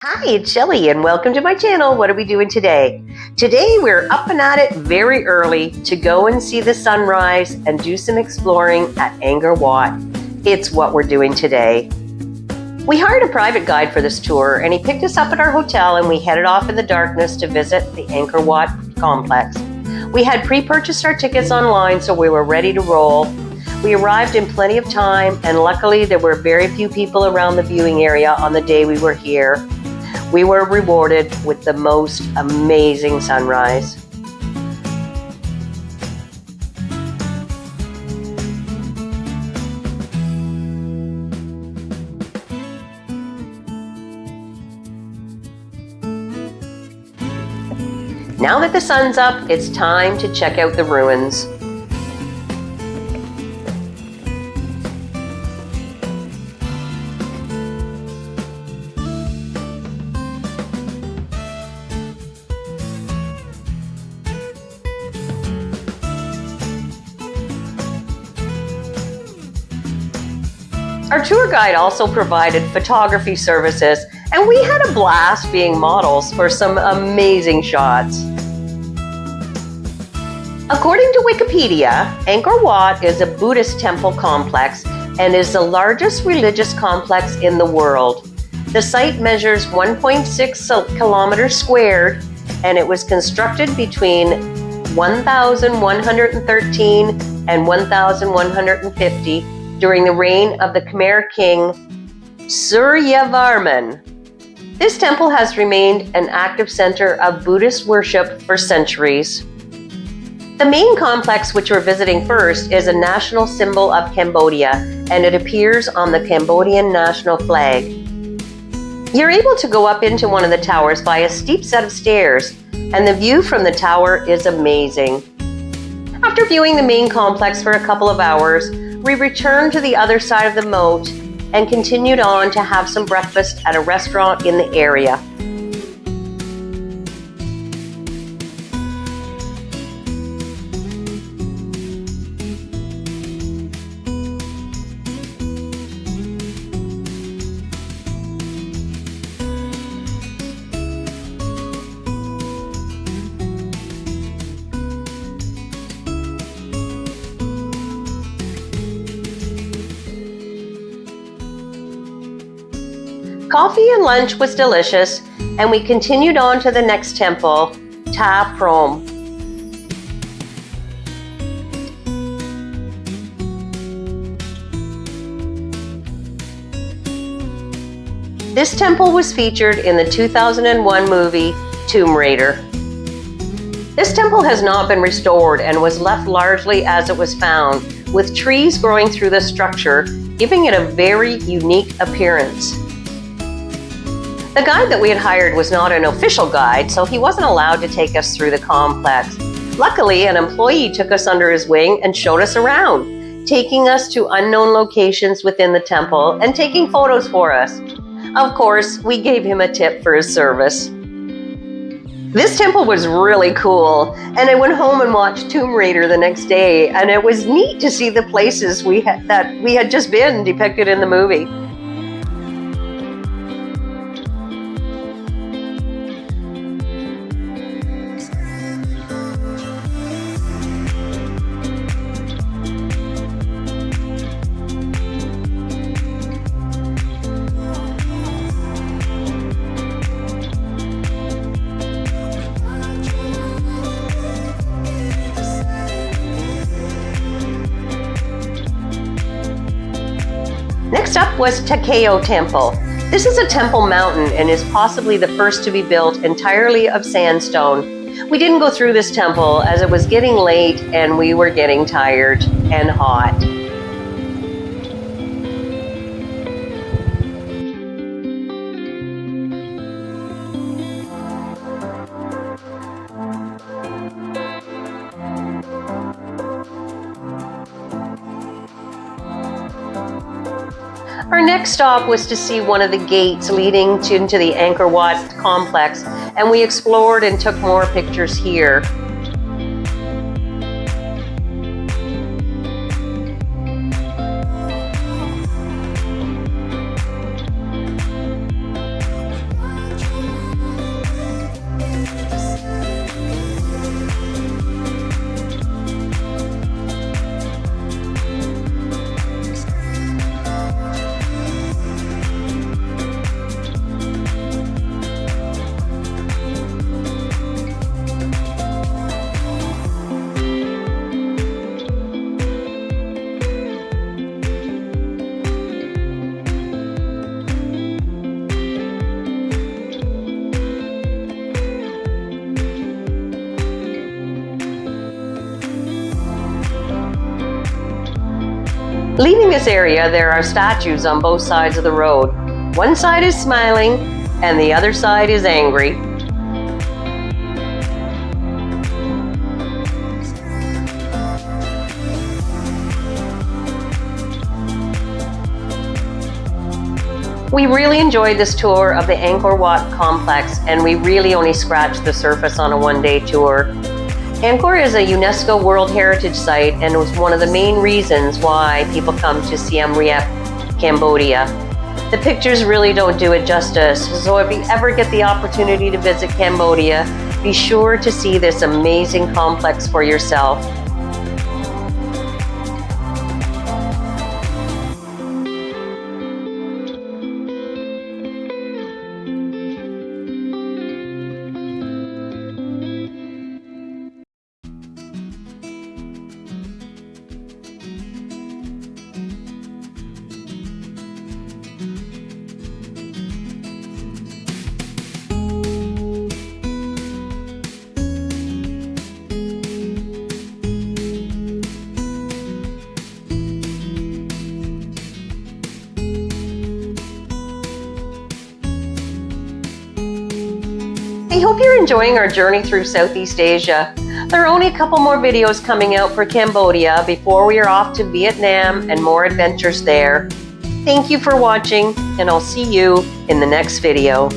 Hi, it's Shelly and welcome to my channel. What are we doing today? Today we're up and at it very early to go and see the sunrise and do some exploring at Angkor Wat. It's what we're doing today. We hired a private guide for this tour and he picked us up at our hotel and we headed off in the darkness to visit the Angkor Wat complex. We had pre-purchased our tickets online so we were ready to roll. We arrived in plenty of time and luckily there were very few people around the viewing area on the day we were here. We were rewarded with the most amazing sunrise. Now that the sun's up, it's time to check out the ruins. Our tour guide also provided photography services, and we had a blast being models for some amazing shots. According to Wikipedia, Angkor Wat is a Buddhist temple complex and is the largest religious complex in the world. The site measures 1.6 kilometers squared, and it was constructed between 1113 and 1150 during the reign of the Khmer king Suryavarman. This temple has remained an active center of Buddhist worship for centuries. The main complex which we're visiting first is a national symbol of Cambodia, and it appears on the Cambodian national flag. You're able to go up into one of the towers by a steep set of stairs, and the view from the tower is amazing. After viewing the main complex for a couple of hours, we returned to the other side of the moat and continued on to have some breakfast at a restaurant in the area. Coffee and lunch was delicious, and we continued on to the next temple, Ta Prohm. This temple was featured in the 2001 movie Tomb Raider. This temple has not been restored and was left largely as it was found, with trees growing through the structure, giving it a very unique appearance. The guide that we had hired was not an official guide, so he wasn't allowed to take us through the complex. Luckily, an employee took us under his wing and showed us around, taking us to unknown locations within the temple and taking photos for us. Of course, we gave him a tip for his service. This temple was really cool, and I went home and watched Tomb Raider the next day, and it was neat to see the places that we had just been depicted in the movie. Next up was Takeo Temple. This is a temple mountain and is possibly the first to be built entirely of sandstone. We didn't go through this temple as it was getting late and we were getting tired and hot. Our next stop was to see one of the gates leading into the Angkor Wat complex, and we explored and took more pictures here. Leaving this area, there are statues on both sides of the road. One side is smiling, and the other side is angry. We really enjoyed this tour of the Angkor Wat complex, and we really only scratched the surface on a one-day tour. Angkor is a UNESCO World Heritage Site and was one of the main reasons why people come to Siem Reap, Cambodia. The pictures really don't do it justice, so if you ever get the opportunity to visit Cambodia, be sure to see this amazing complex for yourself. I hope you're enjoying our journey through Southeast Asia. There are only a couple more videos coming out for Cambodia before we are off to Vietnam and more adventures there. Thank you for watching, and I'll see you in the next video.